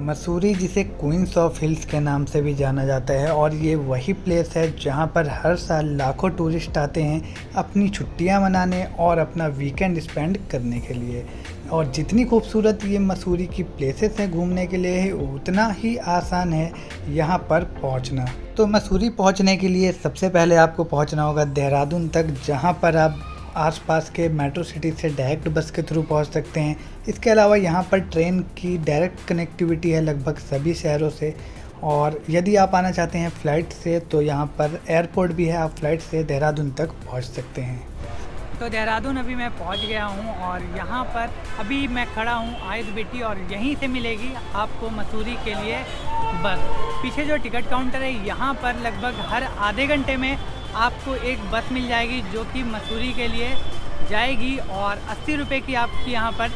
मसूरी जिसे queen's of hills के नाम से भी जाना जाता है और ये वही प्लेस है जहाँ पर हर साल लाखों टूरिस्ट आते हैं अपनी छुट्टियाँ मनाने और अपना वीकेंड स्पेंड करने के लिए। और जितनी खूबसूरत ये मसूरी की प्लेसेस हैं घूमने के लिए उतना ही आसान है यहाँ पर पहुँचना। तो मसूरी पहुँचने के लिए सबसे पहले आपको पहुँचना होगा देहरादून तक, जहाँ पर आप आसपास के मेट्रो सिटी से डायरेक्ट बस के थ्रू पहुंच सकते हैं। इसके अलावा यहाँ पर ट्रेन की डायरेक्ट कनेक्टिविटी है लगभग सभी शहरों से, और यदि आप आना चाहते हैं फ़्लाइट से तो यहाँ पर एयरपोर्ट भी है, आप फ़्लाइट से देहरादून तक पहुँच सकते हैं। तो देहरादून अभी मैं पहुँच गया हूँ और यहाँ पर अभी मैं खड़ा हूँ आयत बेटी, और यहीं से मिलेगी आपको मसूरी के लिए बस। पीछे जो टिकट काउंटर है यहाँ पर लगभग हर आधे घंटे में आपको एक बस मिल जाएगी जो कि मसूरी के लिए जाएगी, और 80 रुपये की आपकी यहाँ पर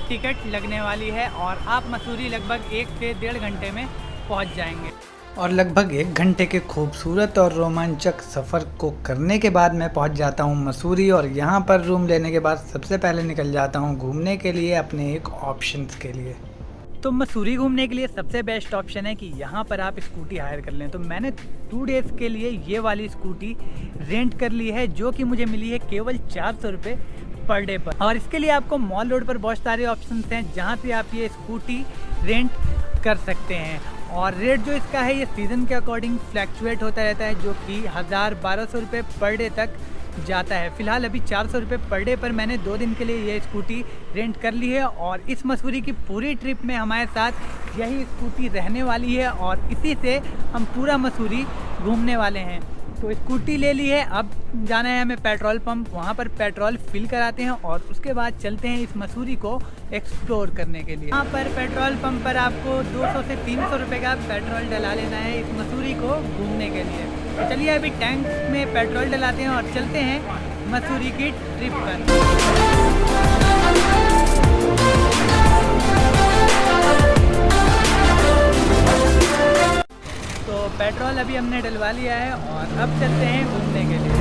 टिकट लगने वाली है और आप मसूरी लगभग 1 से 1.5 घंटे में पहुँच जाएंगे। और लगभग 1 घंटे के खूबसूरत और रोमांचक सफ़र को करने के बाद मैं पहुंच जाता हूं मसूरी, और यहां पर रूम लेने के बाद सबसे पहले निकल जाता हूं घूमने के लिए अपने एक ऑप्शंस के लिए। तो मसूरी घूमने के लिए सबसे बेस्ट ऑप्शन है कि यहाँ पर आप स्कूटी हायर कर लें। तो मैंने 2 डेज़ के लिए ये वाली स्कूटी रेंट कर ली है जो कि मुझे मिली है केवल 400 रुपये पर डे पर। और इसके लिए आपको मॉल रोड पर बहुत सारे ऑप्शंस हैं जहाँ पे आप ये स्कूटी रेंट कर सकते हैं। और रेट जो इसका है ये सीज़न के अकॉर्डिंग फ्लैक्चुएट होता रहता है, जो कि 1000-1200 रुपये पर डे तक जाता है। फ़िलहाल अभी 400 रुपये पर डे पर मैंने 2 दिन के लिए ये स्कूटी रेंट कर ली है, और इस मसूरी की पूरी ट्रिप में हमारे साथ यही स्कूटी रहने वाली है और इसी से हम पूरा मसूरी घूमने वाले हैं। तो स्कूटी ले ली है, अब जाना है हमें पेट्रोल पंप, वहाँ पर पेट्रोल फिल कराते हैं और उसके बाद चलते हैं इस मसूरी को एक्सप्लोर करने के लिए। यहाँ पर पेट्रोल पंप पर आपको 200 से 300 रुपये का पेट्रोल डला लेना है इस मसूरी को घूमने के लिए। तो चलिए अभी टैंक में पेट्रोल डलाते हैं और चलते हैं मसूरी की ट्रिप पर। तो पेट्रोल अभी हमने डलवा लिया है और अब चलते हैं घूमने के लिए।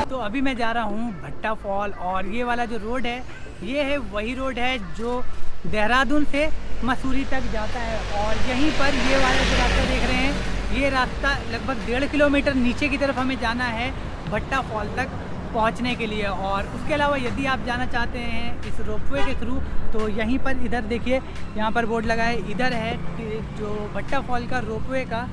तो अभी मैं जा रहा हूँ भट्टा फॉल, और ये वाला जो रोड है ये है वही रोड है जो देहरादून से मसूरी तक जाता है। और यहीं पर ये वाला जो रास्ता देख रहे हैं ये रास्ता लगभग 1.5 किलोमीटर नीचे की तरफ हमें जाना है भट्टा फॉल तक पहुंचने के लिए। और उसके अलावा यदि आप जाना चाहते हैं इस रोपवे के थ्रू तो यहीं पर इधर देखिए यहाँ पर बोर्ड लगा है, इधर है जो भट्टा फॉल का रोपवे का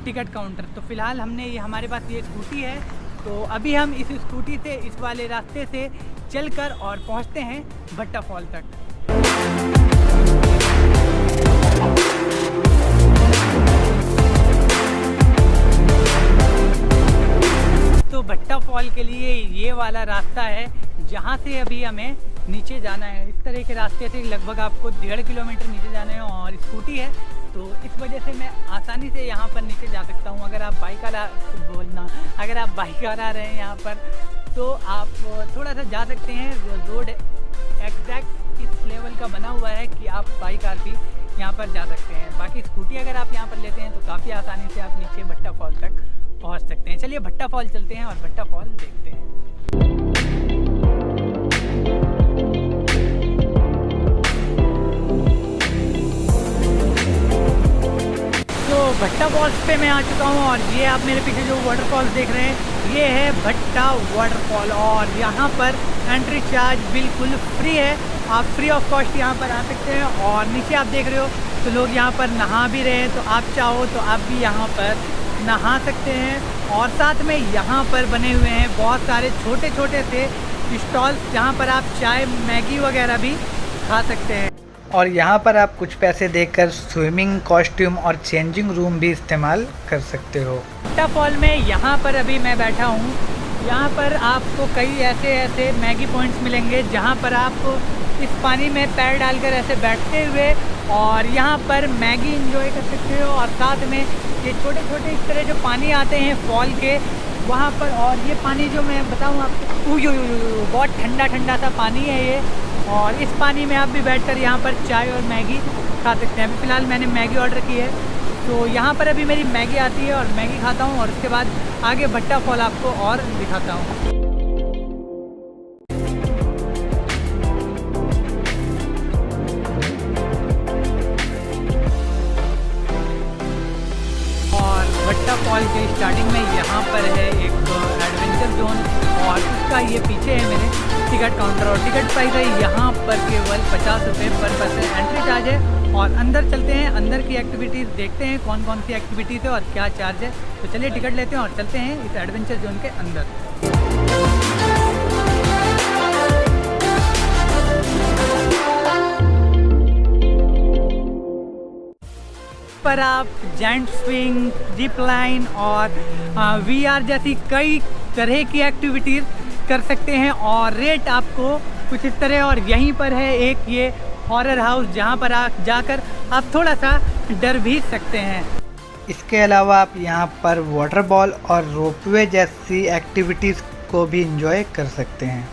टिकट काउंटर। तो फ़िलहाल हमारे पास ये स्कूटी है, तो अभी हम इस स्कूटी से इस वाले रास्ते से चलकर और पहुँचते हैं भट्टा फॉल तक। तो भट्टा फॉल के लिए ये वाला रास्ता है जहाँ से अभी हमें नीचे जाना है। इस तरह के रास्ते से लगभग आपको 1.5 किलोमीटर नीचे जाना है, और स्कूटी है तो इस वजह से मैं आसानी से यहाँ पर नीचे जा सकता हूँ। अगर आप बाइक आ रहे हैं यहाँ पर तो आप थोड़ा सा जा सकते हैं। रोड एग्जैक्ट इस लेवल का बना हुआ है कि आप बाई कार भी यहाँ पर जा सकते हैं। बाकी स्कूटी अगर आप यहाँ पर लेते हैं तो काफ़ी आसानी से आप नीचे भट्टा फॉल तक पहुँच सकते हैं। चलिए भट्टा फॉल चलते हैं और भट्टा फॉल देखते हैं। तो भट्टा फॉल्स पे मैं आ चुका हूँ, और ये आप मेरे पीछे जो वाटरफॉल्स देख रहे हैं ये है भट्टा वाटरफॉल। और यहाँ पर एंट्री चार्ज बिल्कुल फ्री है, आप फ्री ऑफ कॉस्ट यहाँ पर आ सकते हैं। और नीचे आप देख रहे हो तो लोग यहाँ पर नहा भी रहे हैं, तो आप चाहो तो आप भी यहाँ पर नहा सकते हैं। और साथ में यहाँ पर बने हुए हैं बहुत सारे छोटे छोटे से स्टॉल्स जहाँ पर आप चाय मैगी वगैरह भी खा सकते हैं। और यहाँ पर आप कुछ पैसे देकर स्विमिंग कॉस्ट्यूम और चेंजिंग रूम भी इस्तेमाल कर सकते हो। भट्टा फॉल में यहाँ पर अभी मैं बैठा हूँ, यहाँ पर आपको कई ऐसे मैगी पॉइंट्स मिलेंगे जहाँ पर आप इस पानी में पैर डालकर ऐसे बैठते हुए और यहाँ पर मैगी एंजॉय कर सकते हो। और साथ में ये छोटे छोटे इस तरह जो पानी आते हैं फॉल के वहाँ पर, और ये पानी जो मैं बताऊँ आपको बहुत ठंडा ठंडा सा पानी है ये। और इस पानी में आप भी बैठकर यहाँ पर चाय और मैगी खा सकते हैं। अभी फ़िलहाल मैंने मैगी ऑर्डर की है तो यहाँ पर अभी मेरी मैगी आती है और मैगी खाता हूँ और उसके बाद आगे भट्टा फॉल आपको और दिखाता हूँ। और भट्टा फॉल के स्टार्टिंग में यहाँ पर है एक एडवेंचर जोन और उसका ये पीछे है मेरे टिकट काउंटर और टिकट प्राइस है यहाँ पर केवल 50 रुपये पर पर्सन एंट्री चार्ज है। और अंदर चलते हैं, अंदर की एक्टिविटीज़ देखते हैं कौन कौन सी एक्टिविटीज़ है और क्या चार्ज है। तो चलिए टिकट लेते हैं और चलते हैं इस एडवेंचर जोन के अंदर। पर आप जेंट स्विंग, जिप लाइन और VR जैसी कई तरह की एक्टिविटीज़ कर सकते हैं और रेट आपको कुछ इस तरह। और यहीं पर है एक ये हॉरर हाउस जहां पर आप जाकर आप थोड़ा सा डर भी सकते हैं। इसके अलावा आप यहाँ पर वाटर बॉल और रोपवे जैसी एक्टिविटीज़ को भी एंजॉय कर सकते हैं।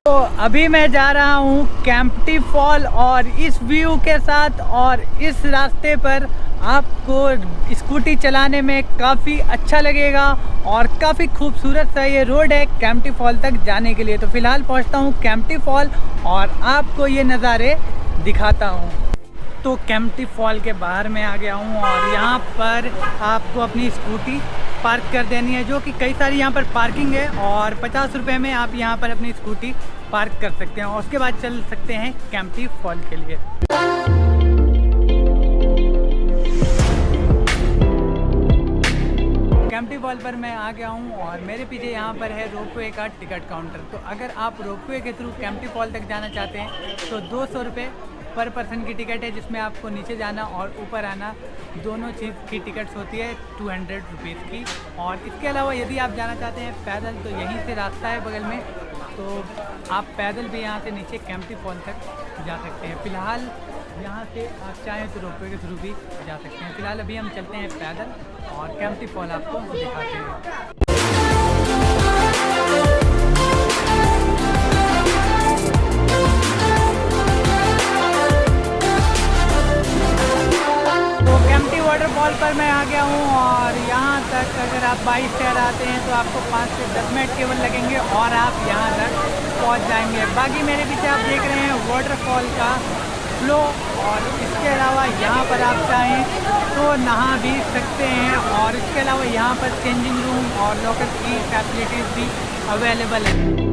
तो अभी मैं जा रहा हूँ कैंपटी फॉल और इस व्यू के साथ और इस रास्ते पर आपको स्कूटी चलाने में काफ़ी अच्छा लगेगा और काफ़ी खूबसूरत सा ये रोड है कैंपटी फॉल तक जाने के लिए। तो फ़िलहाल पहुँचता हूँ कैंपटी फॉल और आपको ये नज़ारे दिखाता हूँ। तो कैंपटी फॉल के बाहर मैं आ गया हूँ और यहाँ पर आपको अपनी स्कूटी पार्क कर देनी है, जो कि कई सारी यहाँ पर पार्किंग है और 50 रुपये में आप यहाँ पर अपनी स्कूटी पार्क कर सकते हैं और उसके बाद चल सकते हैं कैंपटी फॉल के लिए। कैंपटी फॉल पर मैं आ गया हूँ और मेरे पीछे यहाँ पर है रोपवे का टिकट काउंटर। तो अगर आप रोपवे के थ्रू कैंपटी फॉल तक जाना चाहते हैं तो 200 रुपये पर पर्सन की टिकट है, जिसमें आपको नीचे जाना और ऊपर आना दोनों चीज़ की टिकट्स होती है 200 रुपीज़ की। और इसके अलावा यदि आप जाना चाहते हैं पैदल तो यहीं से रास्ता है बगल में, तो आप पैदल भी यहाँ से नीचे कैंपटी फॉल तक जा सकते हैं। फ़िलहाल यहाँ से आप चाहें तो रोपवे के थ्रू भी जा सकते हैं। फ़िलहाल अभी हम चलते हैं पैदल और कैंपटी फॉल आपको दिखाते हैं। वाटरफॉल पर मैं आ गया हूँ और यहाँ तक अगर आप बाइक से आते हैं तो आपको 5 से 10 मिनट केवल लगेंगे और आप यहाँ तक पहुँच जाएंगे। बाकी मेरे पीछे आप देख रहे हैं वाटरफॉल का फ्लो और इसके अलावा यहाँ पर आप चाहें तो नहा भी सकते हैं और इसके अलावा यहाँ पर चेंजिंग रूम और लॉकर की फैसिलिटीज़ भी अवेलेबल है।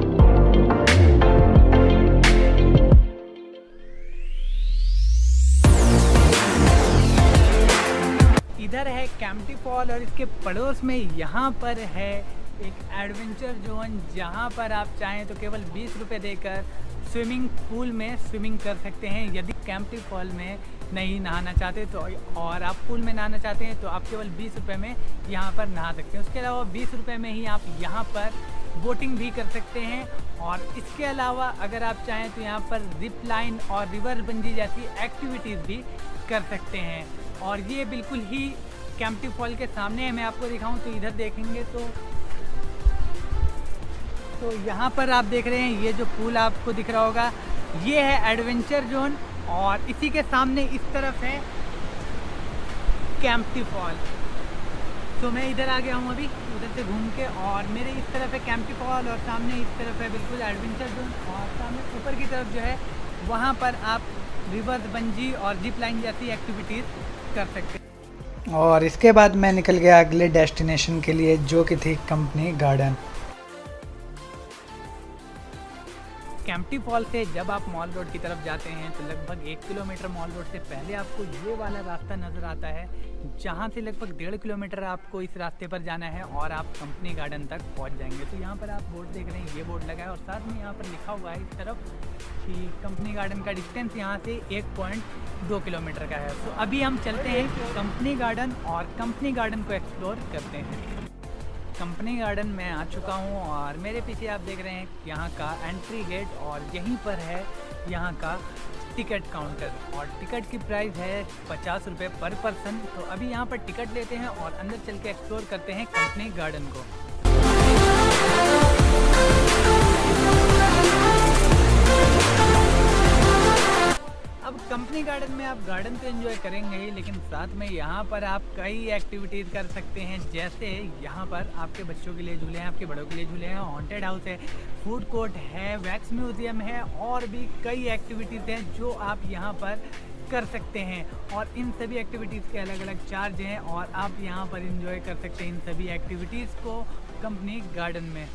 इधर है कैंपटी फॉल और इसके पड़ोस में यहाँ पर है एक एडवेंचर जोन, जहाँ पर आप चाहें तो केवल 20 रुपये देकर स्विमिंग पूल में स्विमिंग कर सकते हैं। यदि कैंपटी फॉल में नहीं नहाना चाहते तो और आप पूल में नहाना चाहते हैं तो आप केवल 20 रुपये में यहाँ पर नहा सकते हैं। उसके अलावा 20 रुपये में ही आप यहाँ पर बोटिंग भी कर सकते हैं और इसके अलावा अगर आप चाहें तो यहाँ पर जिप लाइन और रिवर बंजी जैसी एक्टिविटीज़ भी कर सकते हैं। और ये बिल्कुल ही कैंपटी फॉल के सामने है। मैं आपको दिखाऊं तो इधर देखेंगे तो यहाँ पर आप देख रहे हैं ये जो पूल आपको दिख रहा होगा ये है एडवेंचर जोन और इसी के सामने इस तरफ है कैंपटी फॉल। तो मैं इधर आ गया हूँ अभी उधर से घूम के और मेरे इस तरफ है कैंपटी फॉल और सामने इस तरफ है बिल्कुल एडवेंचर जोन और सामने ऊपर की तरफ जो है वहाँ पर आप रिवर बंजी और जिप लाइन जैसी एक्टिविटीज़ कर सकते हैं। और इसके बाद मैं निकल गया अगले डेस्टिनेशन के लिए, जो कि थी कंपनी गार्डन। कैंपटी फॉल से जब आप मॉल रोड की तरफ जाते हैं तो लगभग 1 किलोमीटर मॉल रोड से पहले आपको ये वाला रास्ता नज़र आता है, जहाँ से लगभग 1.5 किलोमीटर आपको इस रास्ते पर जाना है और आप कंपनी गार्डन तक पहुँच जाएंगे। तो यहाँ पर आप बोर्ड देख रहे हैं, ये बोर्ड लगा है और साथ में यहाँ पर लिखा हुआ है इस तरफ कि कंपनी गार्डन का डिस्टेंस यहाँ से 1.2 किलोमीटर का है। तो अभी हम चलते हैं कंपनी गार्डन और कंपनी गार्डन को एक्सप्लोर करते हैं। कंपनी गार्डन में आ चुका हूँ और मेरे पीछे आप देख रहे हैं यहाँ का एंट्री गेट और यहीं पर है यहाँ का टिकट काउंटर और टिकट की प्राइस है 50 रुपये पर पर्सन। तो अभी यहाँ पर टिकट लेते हैं और अंदर चल के एक्सप्लोर करते हैं कंपनी गार्डन को। अब अब कंपनी गार्डन में आप गार्डन तो एंजॉय करेंगे ही, लेकिन साथ में यहाँ पर आप कई एक्टिविटीज़ कर सकते हैं। जैसे यहाँ पर आपके बच्चों के लिए झूले हैं, आपके बड़ों के लिए झूले हैं, हॉन्टेड हाउस है, फूड कोर्ट है, वैक्स म्यूज़ियम है और भी कई एक्टिविटीज़ हैं जो आप यहाँ पर कर सकते हैं। और इन सभी एक्टिविटीज़ के अलग अलग चार्ज हैं और आप यहाँ पर एंजॉय कर सकते हैं इन सभी एक्टिविटीज़ को कंपनी गार्डन में।